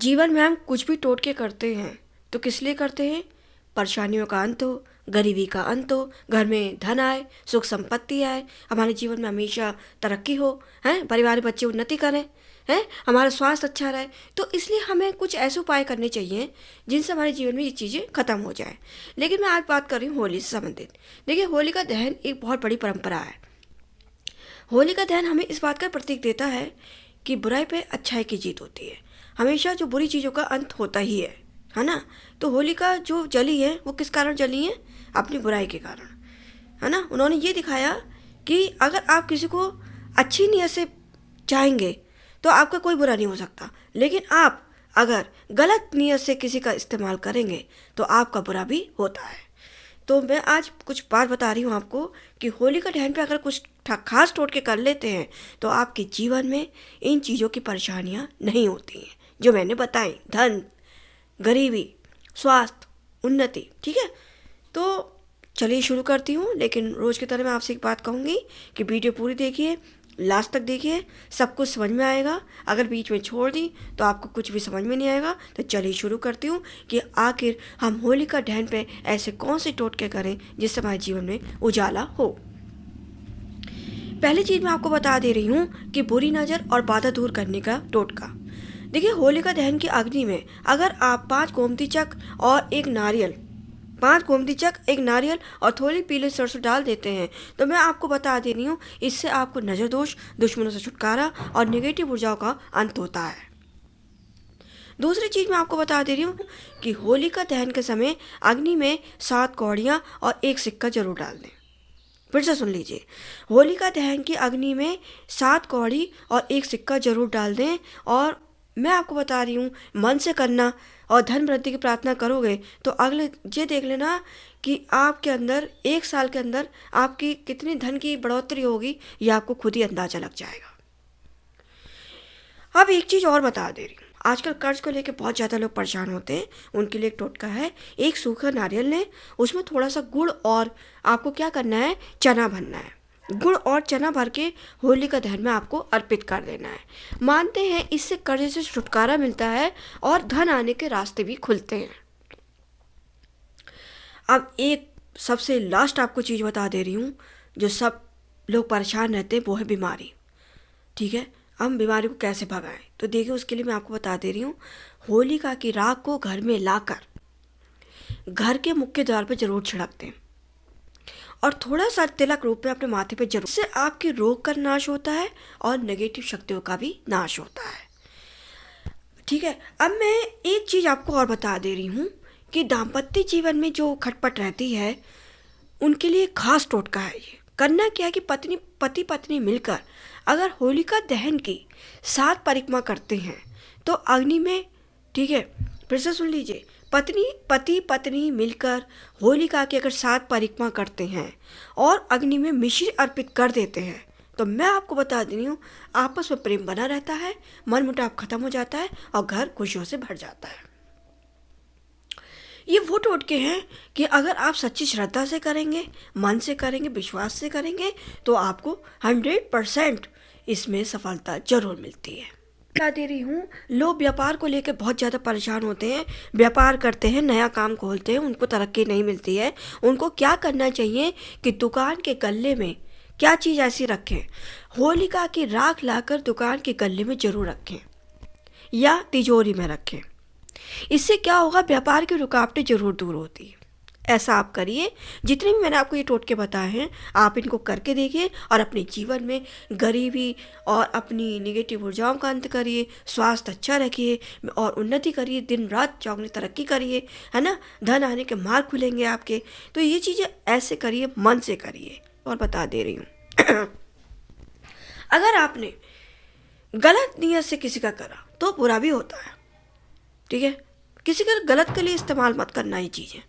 जीवन में हम कुछ भी टोटके करते हैं तो किस लिए करते हैं? परेशानियों का अंत हो, गरीबी का अंत हो, घर में धन आए, सुख संपत्ति आए, हमारे जीवन में हमेशा तरक्की हो, हैं, परिवार बच्चे उन्नति करें, हैं, हमारा स्वास्थ्य अच्छा रहे। तो इसलिए हमें कुछ ऐसे उपाय करने चाहिए जिनसे हमारे जीवन में ये चीज़ें खत्म हो जाए। लेकिन मैं आज बात कर रही हूँ होली से संबंधित। देखिए, होली का दहन एक बहुत बड़ी परंपरा है। होली का दहन हमें इस बात का प्रतीक देता है कि बुराई पे अच्छाई की जीत होती है। हमेशा जो बुरी चीज़ों का अंत होता ही है ना। तो होलिका जो जली है वो किस कारण जली है? अपनी बुराई के कारण, है ना। उन्होंने ये दिखाया कि अगर आप किसी को अच्छी नीयत से चाहेंगे तो आपका कोई बुरा नहीं हो सकता, लेकिन आप अगर गलत नीयत से किसी का इस्तेमाल करेंगे तो आपका बुरा भी होता है। तो मैं आज कुछ बात बता रही हूँ आपको कि होली का दहन पे अगर कुछ खास टोटके कर लेते हैं तो आपके जीवन में इन चीज़ों की परेशानियाँ नहीं होती हैं जो मैंने बताई। धन, गरीबी, स्वास्थ्य, उन्नति। ठीक है, तो चलिए शुरू करती हूँ। लेकिन रोज़ की तरह मैं आपसे एक बात कहूँगी कि वीडियो पूरी देखिए, लास्ट तक देखिए, सब कुछ समझ में आएगा। अगर बीच में छोड़ दी तो आपको कुछ भी समझ में नहीं आएगा। तो चलिए शुरू करती हूँ कि आखिर हम होली का दहन पे ऐसे कौन से टोटके करें जिससे हमारे जीवन में उजाला हो। पहली चीज़ मैं आपको बता दे रही हूँ कि बुरी नज़र और बाधा दूर करने का टोटका। देखिए, होलिका दहन की अग्नि में अगर आप 5 गोमती चक और एक नारियल और थोड़ी पीले सरसों डाल देते हैं तो मैं आपको बता दे रही हूँ, इससे आपको नज़र दोष, दुश्मनों से छुटकारा और नेगेटिव ऊर्जाओं का अंत होता है। दूसरी चीज़ मैं आपको बता दे रही हूँ कि होलिका दहन के समय अग्नि में 7 कौड़ियाँ और 1 सिक्का जरूर डाल दें। फिर से सुन लीजिए, होलिका दहन की अग्नि में 7 कौड़ी और 1 सिक्का जरूर डाल दें। और मैं आपको बता रही हूँ, मन से करना और धन वृद्धि की प्रार्थना करोगे तो अगले ये देख लेना कि आपके अंदर 1 साल के अंदर आपकी कितनी धन की बढ़ोतरी होगी, ये आपको खुद ही अंदाजा लग जाएगा। अब एक चीज़ और बता दे रही हूँ, आजकल कर्ज को लेकर बहुत ज़्यादा लोग परेशान होते हैं। उनके लिए एक टोटका है। एक सूखा नारियल लें, उसमें थोड़ा सा गुड़ और आपको क्या करना है, चना भरना है। गुड़ और चना भर के होली का दहन में आपको अर्पित कर देना है। मानते हैं इससे कर्ज से छुटकारा मिलता है और धन आने के रास्ते भी खुलते हैं। अब एक सबसे लास्ट आपको चीज़ बता दे रही हूँ, जो सब लोग परेशान रहते हैं, वो है बीमारी। ठीक है, हम बीमारी को कैसे भगाएं? तो देखिए, उसके लिए मैं आपको बता दे रही हूँ, होलिका की राख को घर में लाकर घर के मुख्य द्वार पर जरूर छिड़क दें और थोड़ा सा तिलक रूप में अपने माथे पे जरूर। इससे आपके रोग का नाश होता है और नेगेटिव शक्तियों का भी नाश होता है। ठीक है, अब मैं एक चीज़ आपको और बता दे रही हूँ कि दाम्पत्य जीवन में जो खटपट रहती है उनके लिए खास टोटका है। ये करना क्या है कि पति पत्नी मिलकर अगर होलिका दहन की 7 परिक्रमा करते हैं तो अग्नि में, ठीक है, फिर से सुन लीजिए, पति पत्नी मिलकर होलिका की अगर 7 परिक्रमा करते हैं और अग्नि में मिश्री अर्पित कर देते हैं तो मैं आपको बता दे रही हूँ, आपस में प्रेम बना रहता है, मन मुटाव खत्म हो जाता है और घर खुशियों से भर जाता है। ये वो टोटके हैं कि अगर आप सच्ची श्रद्धा से करेंगे, मन से करेंगे, विश्वास से करेंगे तो आपको 100% इसमें सफलता जरूर मिलती है। बता दे रही हूँ, लोग व्यापार को लेकर बहुत ज़्यादा परेशान होते हैं। व्यापार करते हैं, नया काम खोलते हैं, उनको तरक्की नहीं मिलती है। उनको क्या करना चाहिए कि दुकान के गल्ले में क्या चीज़ ऐसी रखें, होलिका की राख लाकर दुकान के गल्ले में जरूर रखें या तिजोरी में रखें। इससे क्या होगा, व्यापार की रुकावटें जरूर दूर होती है। ऐसा आप करिए। जितने भी मैंने आपको ये टोटके बताए हैं आप इनको करके देखिए और अपने जीवन में गरीबी और अपनी नेगेटिव ऊर्जाओं का अंत करिए, स्वास्थ्य अच्छा रखिए और उन्नति करिए, दिन रात चौगनी तरक्की करिए, है ना। धन आने के मार्ग खुलेंगे आपके। तो ये चीज़ें ऐसे करिए, मन से करिए। और बता दे रही हूँ अगर आपने गलत नीयत से किसी का करा तो बुरा भी होता है। ठीक है, किसी का गलत के लिए इस्तेमाल मत करना। ये चीज़ें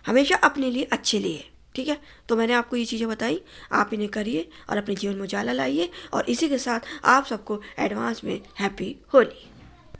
हमेशा अपने लिए, अच्छे लिए। ठीक है, तो मैंने आपको ये चीज़ें बताई, आप इन्हें करिए और अपने जीवन में उजाला लाइए। और इसी के साथ आप सबको एडवांस में हैप्पी होली।